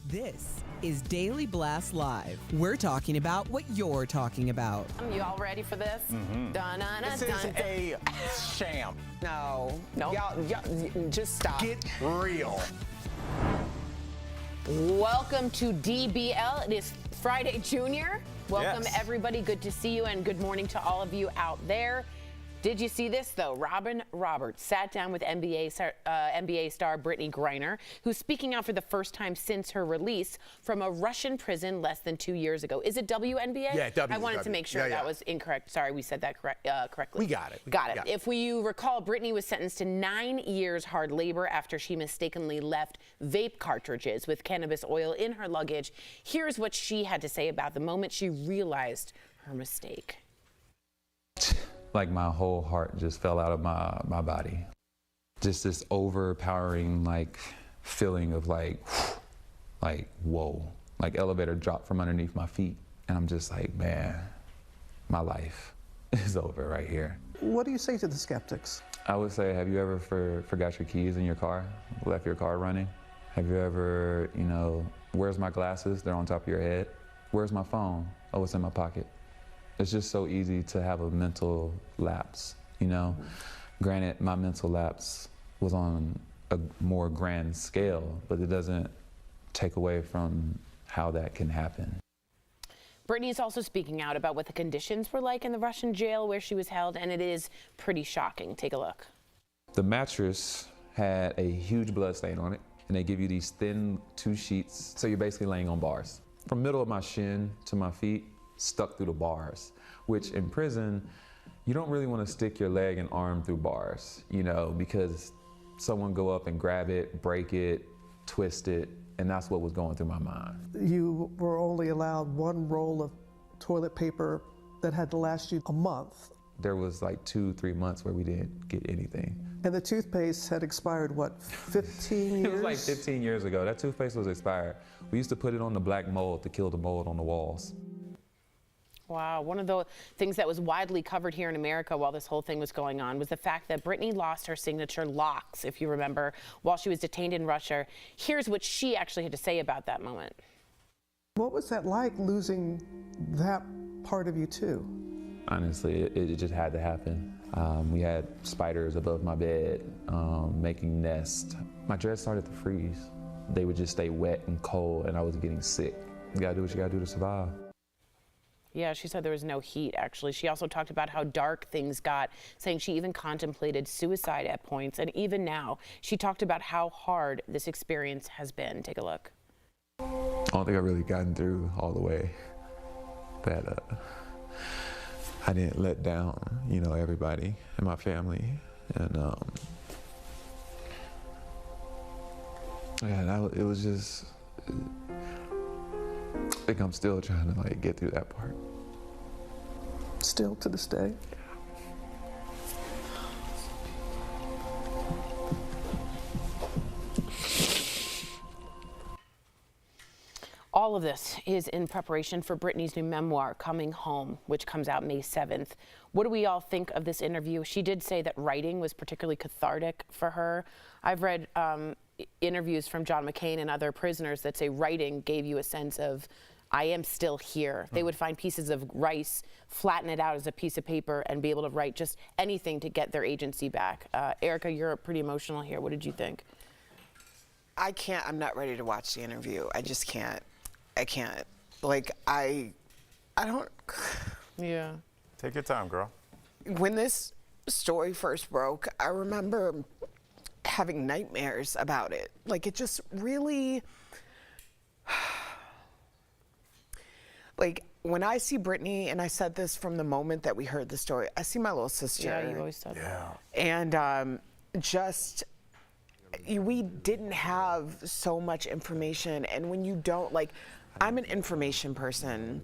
This is Daily Blast Live. We're talking about what you're talking about. You all ready for this? This is a sham. No. Y'all, just stop. Get real. Welcome to DBL. It is Friday, Junior. Welcome, Yes. everybody. Good to see you, and good morning to all of you out there. Did you see this, though? Robin Roberts sat down with NBA star Brittney Griner, who's speaking out for the first time since her release from a Russian prison less than 2 years ago. Is it WNBA? Yeah, I wanted to make sure that was incorrect. Sorry, we said that correctly. We got it. Got it. If you recall, Brittney was sentenced to 9 years hard labor after she mistakenly left vape cartridges with cannabis oil in her luggage. Here's what she had to say about the moment she realized her mistake. Like my whole heart just fell out of my body. Just this overpowering like feeling of like whoa, like elevator dropped from underneath my feet. And I'm just like, man, my life is over right here. What do you say to the skeptics? I would say, have you ever forgot your keys in your car, left your car running? Have you ever, where's my glasses? They're on top of your head. Where's my phone? Oh, it's in my pocket. It's just so easy to have a mental lapse, Granted, my mental lapse was on a more grand scale, but it doesn't take away from how that can happen. Brittney is also speaking out about what the conditions were like in the Russian jail where she was held, and it is pretty shocking. Take a look. The mattress had a huge blood stain on it, and they give you these thin 2 sheets, so you're basically laying on bars. From middle of my shin to my feet, stuck through the bars, which in prison, you don't really want to stick your leg and arm through bars, because someone go up and grab it, break it, twist it, and that's what was going through my mind. You were only allowed 1 roll of toilet paper that had to last you a month. There was like 2-3 months where we didn't get anything. And the toothpaste had expired, 15 years? It was like 15 years ago. That toothpaste was expired. We used to put it on the black mold to kill the mold on the walls. Wow, one of the things that was widely covered here in America while this whole thing was going on was the fact that Brittney lost her signature locks, if you remember, while she was detained in Russia. Here's what she actually had to say about that moment. What was that like, losing that part of you too? Honestly, it just had to happen. We had spiders above my bed, making nests. My dreads started to freeze. They would just stay wet and cold, and I was getting sick. You gotta do what you gotta do to survive. Yeah, she said there was no heat, actually. She also talked about how dark things got, saying she even contemplated suicide at points. And even now, she talked about how hard this experience has been. Take a look. I don't think I've really gotten through all the way that I didn't let down, everybody in my family. And it was just, I think I'm still trying to get through that part. Still to this day? All of this is in preparation for Brittney's new memoir, Coming Home, which comes out May 7th. What do we all think of this interview? She did say that writing was particularly cathartic for her. I've read interviews from John McCain and other prisoners that say writing gave you a sense of, I am still here. They would find pieces of rice, flatten it out as a piece of paper, and be able to write just anything to get their agency back. Erica, you're pretty emotional here. What did you think? I can't. I'm not ready to watch the interview. I just can't. I can't. I don't. Yeah. Take your time, girl. When this story first broke, I remember having nightmares about it. It just really. When I see Brittney, and I said this from the moment that we heard the story, I see my little sister. Yeah, you always said that. And we didn't have so much information, and when you don't, I'm an information person.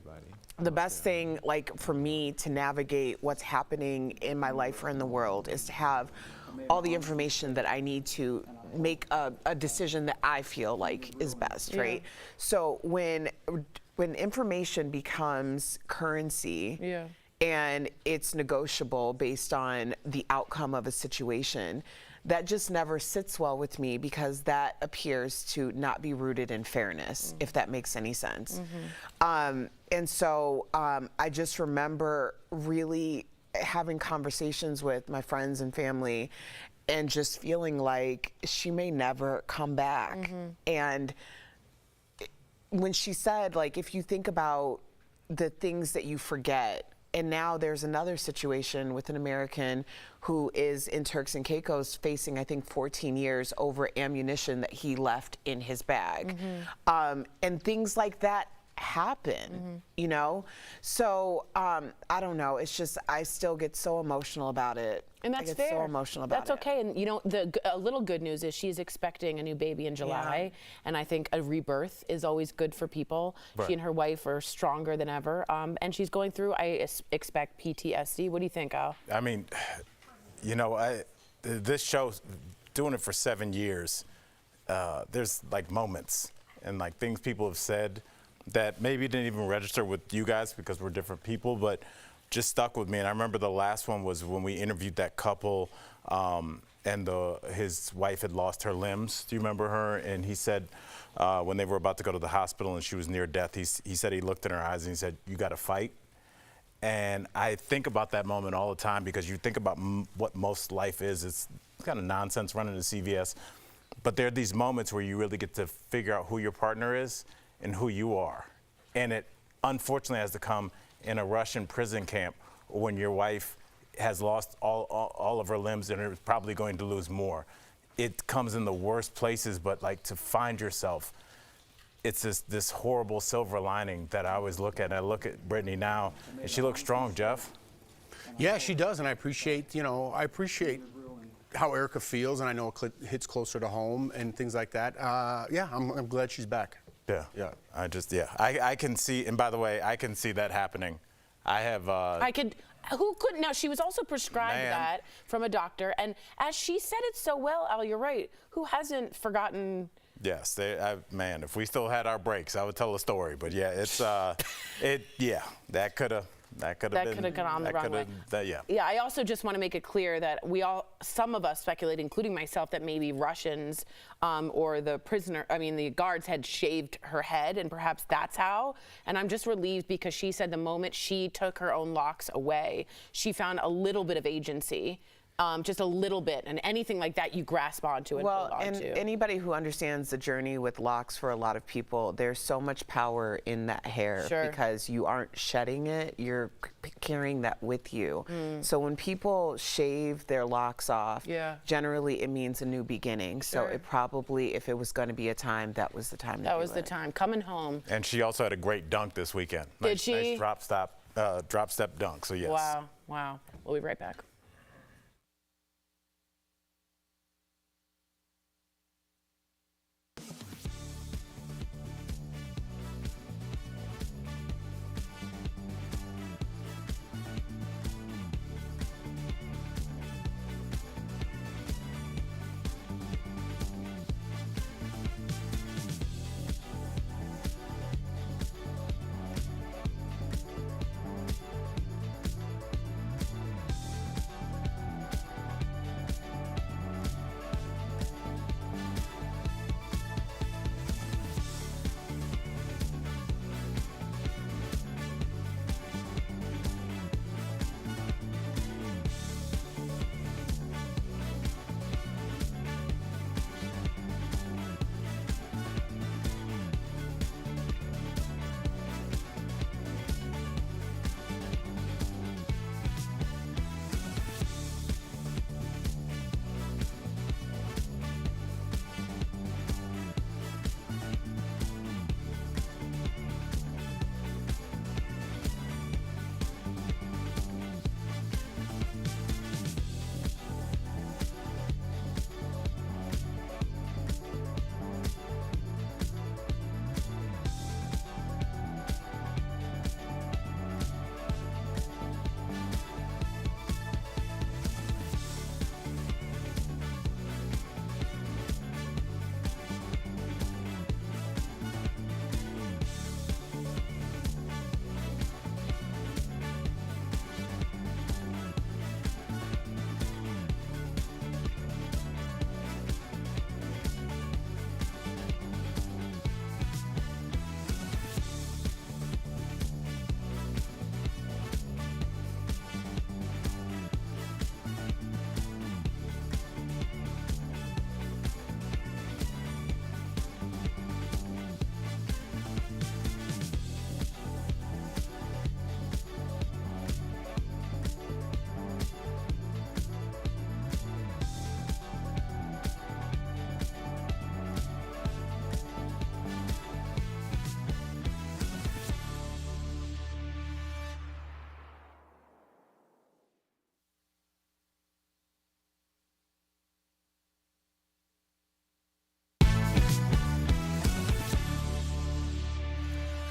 The best thing, for me to navigate what's happening in my life or in the world is to have all the information that I need to make a decision that I feel is best, right? So when information becomes currency, and it's negotiable based on the outcome of a situation, that just never sits well with me because that appears to not be rooted in fairness, if that makes any sense. And so I just remember really having conversations with my friends and family and just feeling like she may never come back. And when she said, like, if you think about the things that you forget, and now there's another situation with an American who is in Turks and Caicos facing, I think, 14 years over ammunition that he left in his bag. And things like that happen, you know? So I don't know. It's just, I still get so emotional about it. And that's I get fair. so emotional about That's it. okay. And you know, a little good news is she's expecting a new baby in July, and I think a rebirth is always good for people. Right. She and her wife are stronger than ever, and she's going through, I expect, PTSD. What do you think, Al? I mean, you know, this show, doing it for 7 years, there's like moments and like things people have said that maybe didn't even register with you guys because we're different people, but just stuck with me. And I remember the last one was when we interviewed that couple, and his wife had lost her limbs. Do you remember her? And he said when they were about to go to the hospital and she was near death, he said he looked in her eyes and he said, "You got to fight." And I think about that moment all the time because you think about what most life is. It's kind of nonsense running to CVS. But there are these moments where you really get to figure out who your partner is and who you are. And it unfortunately has to come in a Russian prison camp when your wife has lost all of her limbs and is probably going to lose more. It comes in the worst places, but like to find yourself, it's this horrible silver lining that I always look at. And I look at Brittney now, and she looks strong, Jeff. Yeah, she does, and I appreciate, I appreciate how Erica feels, and I know it hits closer to home and things like that. Yeah, I'm glad she's back. Yeah. Yeah. I can see, and by the way, I can see that happening. I have. Who couldn't? Now, she was also prescribed that from a doctor, and as she said it so well, Al, you're right. Who hasn't forgotten? Yes, man. If we still had our breaks, I would tell a story. But yeah, it's that could have. That could have gone on the wrong way. Yeah, I also just want to make it clear that some of us speculate, including myself, that maybe Russians or the guards had shaved her head, and perhaps that's how. And I'm just relieved because she said the moment she took her own locks away, she found a little bit of agency. Just a little bit, and anything like that you grasp onto and hold on to. Anybody who understands the journey with locks, for a lot of people, there's so much power in that hair because you aren't shedding it, you're carrying that with you. So when people shave their locks off, generally it means a new beginning. So it probably, if it was going to be a time, that was the time to do it. That was the time. Coming home. And she also had a great dunk this weekend. Did she? Nice drop step dunk, so yes. Wow. We'll be right back.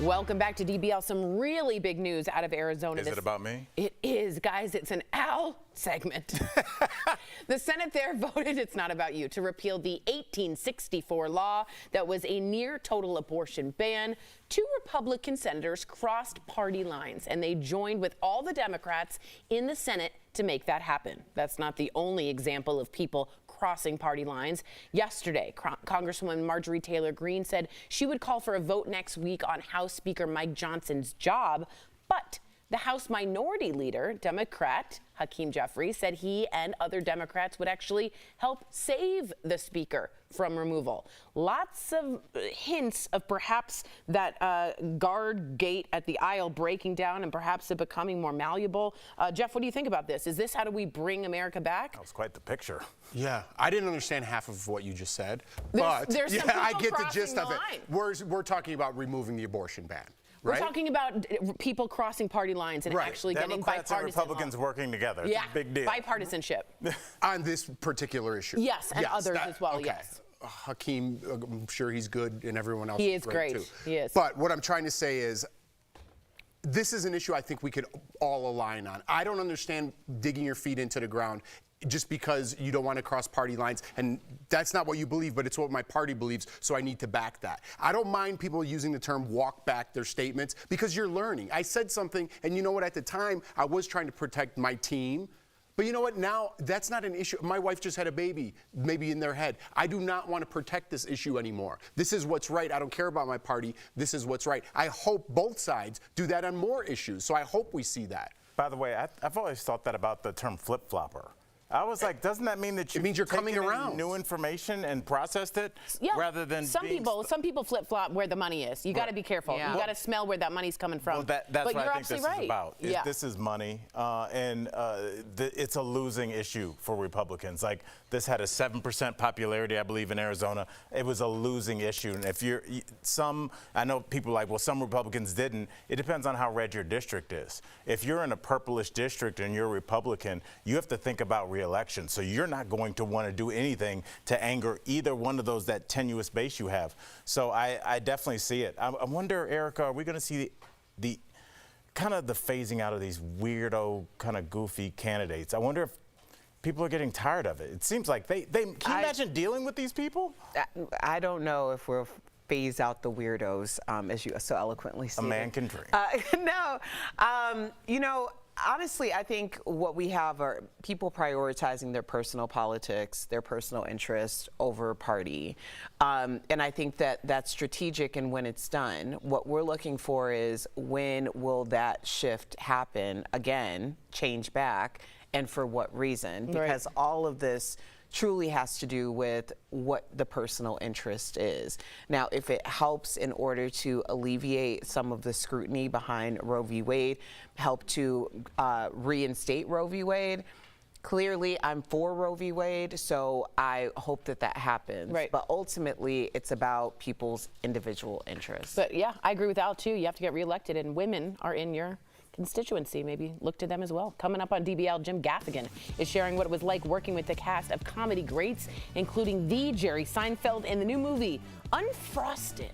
Welcome back to DBL. Some really big news out of Arizona. Is it about me? It is, guys. It's an Al segment. The Senate there voted, it's not about you, to repeal the 1864 law that was a near total abortion ban. 2 Republican senators crossed party lines, and they joined with all the Democrats in the Senate to make that happen. That's not the only example of people crossing party lines. Yesterday, Congresswoman Marjorie Taylor Greene said she would call for a vote next week on House Speaker Mike Johnson's job, but the House Minority Leader, Democrat Hakeem Jeffries, said he and other Democrats would actually help save the Speaker from removal. Lots of hints of perhaps that guard gate at the aisle breaking down and perhaps it becoming more malleable. Jeff, what do you think about this? Is this how do we bring America back? That was quite the picture. Yeah, I didn't understand half of what you just said, There's some I people get the crossing gist the of it. line. We're talking about removing the abortion ban. We're Right? talking about people crossing party lines and Right. actually getting Democrats and bipartisan Republicans law. working together. It's Yeah, a big deal. bipartisanship. On this particular issue. Yes, and others as well, okay. yes. Hakeem, I'm sure he's good, and everyone else He is is great. too. He is. But what I'm trying to say is, this is an issue I think we could all align on. I don't understand digging your feet into the ground just because you don't want to cross party lines, and that's not what you believe, but it's what my party believes, so I need to back that. I don't mind people using the term walk back their statements because you're learning. I said something, and you know what, at the time, I was trying to protect my team, but you know what, now that's not an issue. My wife just had a baby, maybe in their head. I do not want to protect this issue anymore. This is what's right. I don't care about my party. This is what's right. I hope both sides do that on more issues, so I hope we see that. By the way, I've always thought that about the term flip-flopper. I was like, doesn't that mean that It means you're coming taken in around. new information and processed it Yeah. rather than some being people flip-flop where the money is. You got to be careful. Yeah. You got to smell where that money's coming from. Well, that's but what you're I think this absolutely is about. Yeah. This is money, and it's a losing issue for Republicans. Like, this had a 7% popularity, I believe, in Arizona. It was a losing issue. And if I know people are like, well, some Republicans didn't. It depends on how red your district is. If you're in a purplish district and you're a Republican, you have to think about re-election. So you're not going to want to do anything to anger either one of those, that tenuous base you have. So I definitely see it. I wonder, Erica, are we going to see the kind of the phasing out of these weirdo, kind of goofy candidates? I wonder if people are getting tired of it. It seems like can you imagine dealing with these people? I don't know if we'll phase out the weirdos, as you so eloquently said. A man can dream. No, you know, honestly, I think what we have are people prioritizing their personal politics, their personal interests over party. And I think that that's strategic, and when it's done, what we're looking for is when will that shift happen again, change back, and for what reason? Because all of this truly has to do with what the personal interest is. Now, if it helps in order to alleviate some of the scrutiny behind Roe v. Wade, help to reinstate Roe v. Wade, clearly I'm for Roe v. Wade, so I hope that that happens. Right. But ultimately, it's about people's individual interests. But yeah, I agree with Al too. You have to get reelected, and women are in your constituency. Maybe look to them as well. Coming up on DBL, Jim Gaffigan is sharing what it was like working with the cast of comedy greats, including the Jerry Seinfeld in the new movie Unfrosted.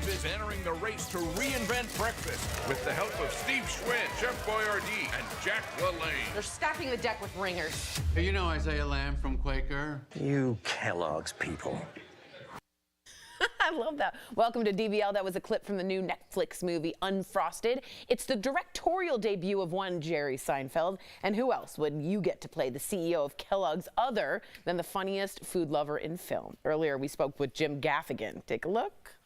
is entering the race to reinvent breakfast with the help of Steve Schwinn, Chef Boyardee, and Jack LaLanne. They're stacking the deck with ringers. You know Isaiah Lamb from Quaker? You Kellogg's people. I love that. Welcome to DBL. That was a clip from the new Netflix movie, Unfrosted. It's the directorial debut of one Jerry Seinfeld. And who else would you get to play the CEO of Kellogg's other than the funniest food lover in film? Earlier, we spoke with Jim Gaffigan. Take a look.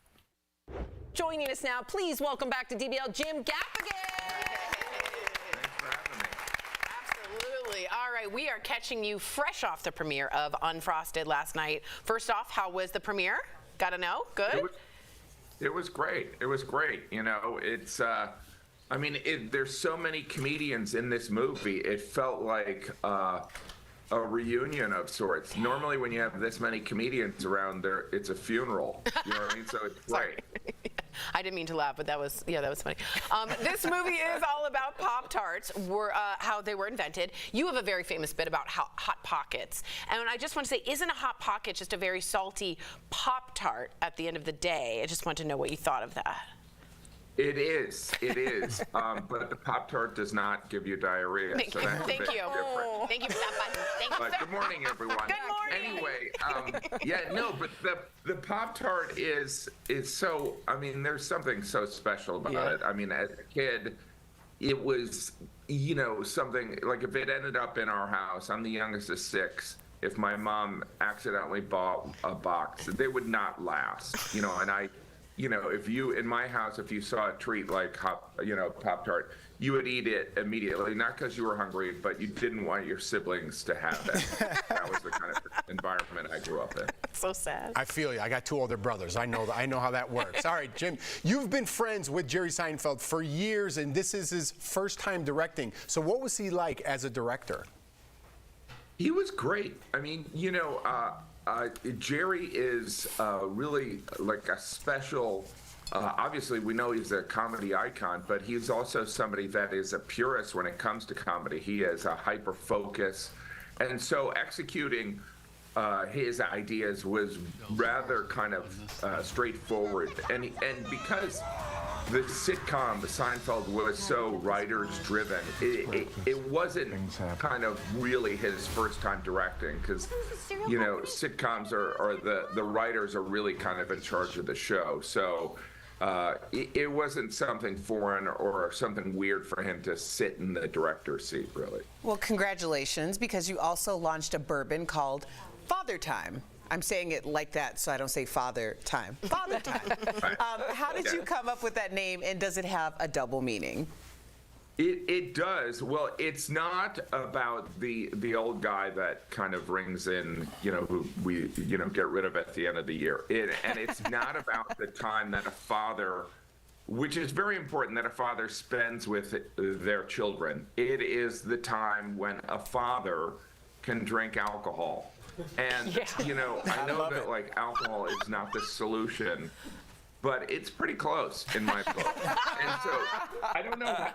Joining us now, please welcome back to DBL, Jim Gaffigan. Absolutely. All right, we are catching you fresh off the premiere of Unfrosted last night. First off, how was the premiere? Gotta know. Good. It was great. It was great. You know, it's. I mean, there's so many comedians in this movie. It felt like a reunion of sorts. Normally, when you have this many comedians around, it's a funeral. You know what I mean? So it's great. I didn't mean to laugh, but that was funny. This movie is all about Pop-Tarts, how they were invented. You have a very famous bit about Hot Pockets. And I just want to say, isn't a Hot Pocket just a very salty Pop-Tart at the end of the day? I just want to know what you thought of that. It is. But the Pop-Tart does not give you diarrhea. Thank you. Thank you for that button. Thank you. Good morning, everyone. Good morning. Anyway, but the Pop-Tart is so, I mean, there's something so special about it. I mean, as a kid, it was, you know, something, like if it ended up in our house, I'm the youngest of 6, if my mom accidentally bought a box, they would not last, you know, and you know, if you, in my house, if you saw a treat like Pop-Tart, you would eat it immediately, not because you were hungry, but you didn't want your siblings to have it. That was the kind of environment I grew up in. That's so sad. I feel you. I got 2 older brothers. I know how that works. All right, Jim, you've been friends with Jerry Seinfeld for years, and this is his first time directing. So what was he like as a director? He was great. I mean, you know, Jerry is really like a special, obviously we know he's a comedy icon, but he's also somebody that is a purist when it comes to comedy. He has a hyper focus. And so executing his ideas was rather kind of straightforward. And because the sitcom, the Seinfeld, was so writers driven, it wasn't kind of really his first time directing, because, you know, sitcoms are the writers are really kind of in charge of the show. So it wasn't something foreign or something weird for him to sit in the director's seat, really. Well, congratulations, because you also launched a bourbon called Father Time. I'm saying it like that so I don't say Father Time. Father Time. How did you come up with that name, and does it have a double meaning? It does. Well, it's not about the old guy that kind of rings in, you know, who we, you know, get rid of at the end of the year. And it's not about the time that a father, which is very important, that a father spends with their children. It is the time when a father can drink alcohol. And, you know, I know that, like, alcohol is not the solution, but it's pretty close in my book. And so, I don't know,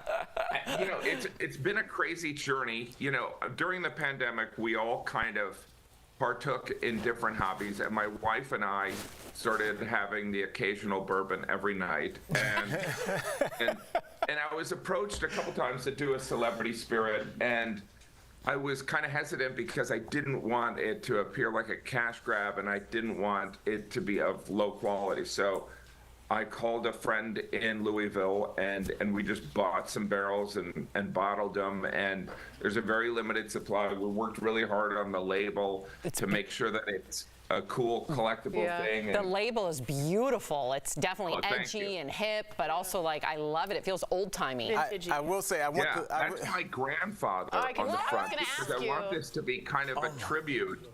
you know, it's been a crazy journey. You know, during the pandemic, we all kind of partook in different hobbies, and my wife and I started having the occasional bourbon every night. And I was approached a couple times to do a Celebrity Spirit, and I was kind of hesitant because I didn't want it to appear like a cash grab, and I didn't want it to be of low quality. So I called a friend in Louisville, and we just bought some barrels and bottled them. And there's a very limited supply. We worked really hard on the label to make sure that it's a cool collectible thing. The label is beautiful. It's definitely edgy and hip, but also, like, I love it. It feels old-timey. I will say, that's my grandfather on the front, because I want this to be kind of a tribute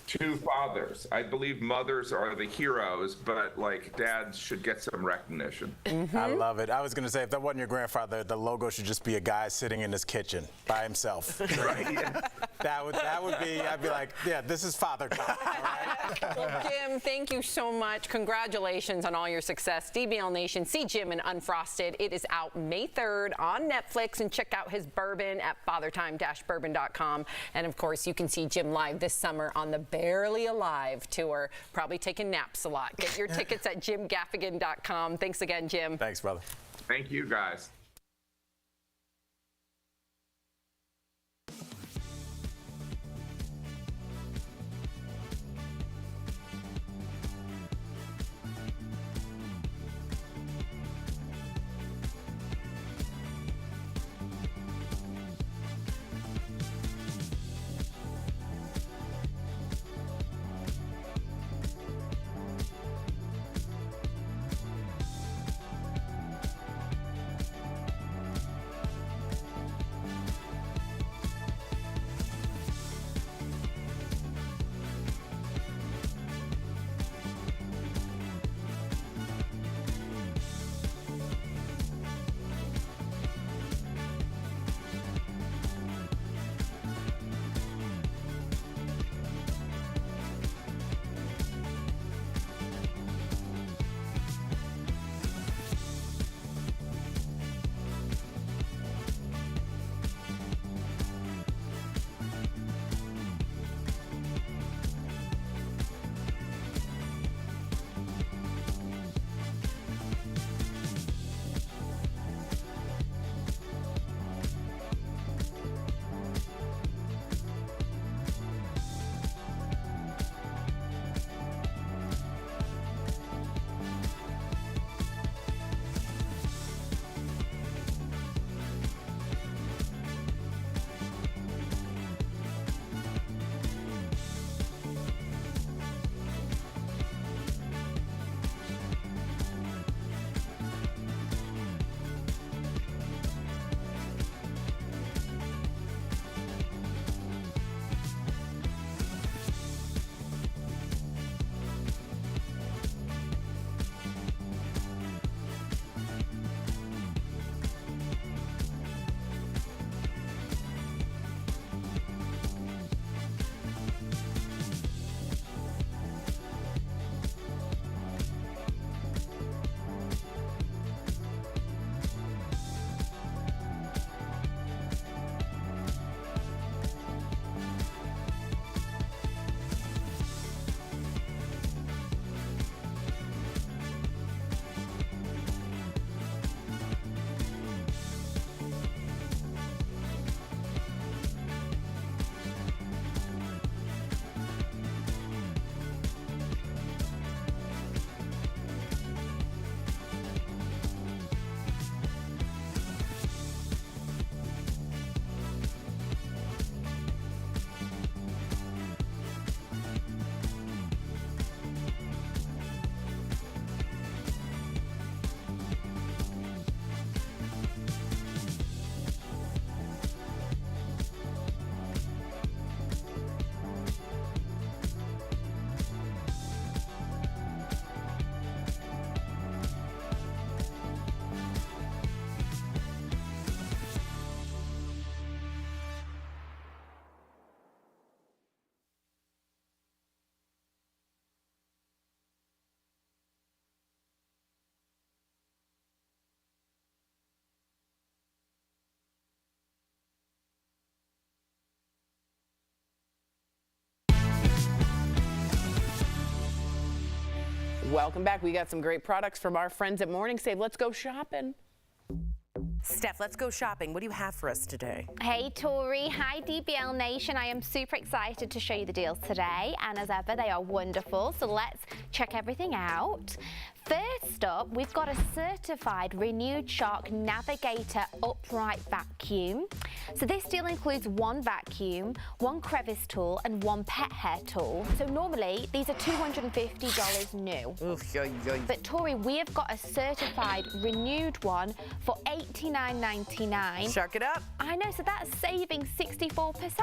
to fathers. I believe mothers are the heroes, but, like, dads should get some recognition. I love it. I was going to say, if that wasn't your grandfather, the logo should just be a guy sitting in his kitchen by himself. Right. that would be, I'd be like, yeah, this is father time. All right? Well, Jim, thank you so much. Congratulations on all your success. DBL Nation, see Jim in Unfrosted. It is out May 3rd on Netflix, and check out his bourbon at fathertime-bourbon.com. And of course, you can see Jim live this summer on the Barely Alive tour, probably taking naps a lot. Get your tickets at jimgaffigan.com. Thanks again, Jim. Thanks, brother. Thank you, guys. Welcome back. We got some great products from our friends at Morning Save. Let's go shopping. Steph, let's go shopping. What do you have for us today? Hey Tori, hi DBL Nation. I am super excited to show you the deals today, and as ever they are wonderful, so let's check everything out. First up, we've got a certified renewed Shark Navigator upright vacuum. So this deal includes one vacuum, one crevice tool, and one pet hair tool. So normally these are $250 new. But Tori, we have got a certified renewed one for $89.99. Shark it up. I know, so that's saving 64%.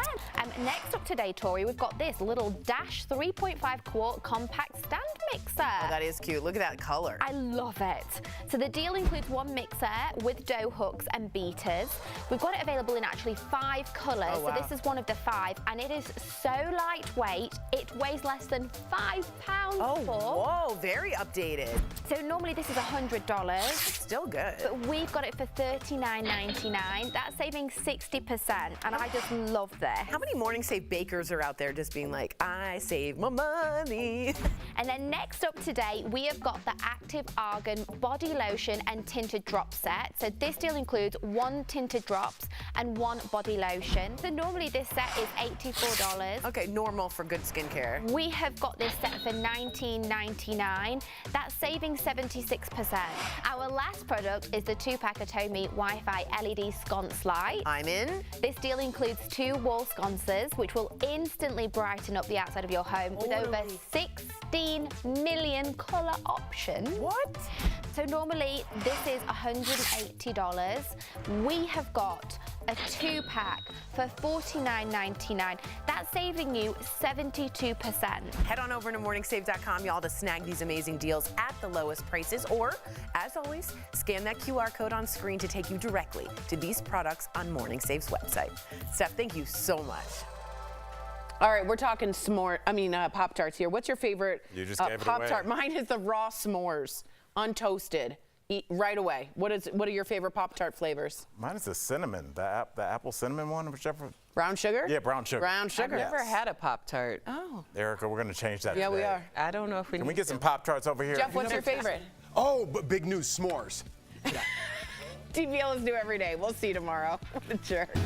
Next up today, Tori, we've got this little Dash 3.5 quart compact stand mixer. Oh, that is cute. Look at that color. I love it. So the deal includes one mixer with dough hooks and beaters. We've got it available in actually 5 colours. Oh, wow. So this is one of the 5, and it is so lightweight. It weighs less than 5 pounds. Oh, whoa, very updated. So normally this is $100. Still good. But we've got it for $39.99. That's saving 60%, and I just love this. How many Morning Save bakers are out there just being like, I save my money? And then next up today, we have got the Active Argan Body Lotion and Tinted Drop set. So this deal includes 1 tinted drops and 1 body lotion. So normally this set is $84. Okay, normal for good skincare. We have got this set for $19.99. That's saving 76%. Our last product is the 2-pack Atomi Wi-Fi LED sconce light. I'm in. This deal includes 2 wall sconces, which will instantly brighten up the outside of your home with over 16 million colour options. What? So normally this is $180. We have got a 2-pack for $49.99. That's saving you 72%. Head on over to morningsave.com, y'all, to snag these amazing deals at the lowest prices. Or, as always, scan that QR code on screen to take you directly to these products on Morning Save's website. Steph, thank you so much. All right, we're talking Pop-Tarts here. What's your favorite You just gave it Pop-Tart? away. Mine is the raw s'mores, untoasted. Eat right away. What are your favorite Pop-Tart flavors? Mine is the cinnamon, the apple cinnamon one, whichever. Brown sugar? Yeah, brown sugar. Brown sugar. I've never had a Pop-Tart. Oh. Erica, we're going to change that Yeah, today. we are. I don't know if we Can need we get some Pop-Tarts over here? Jeff, what's your favorite? Oh, but big news, s'mores. DBL is new every day. We'll see you tomorrow. What a jerk.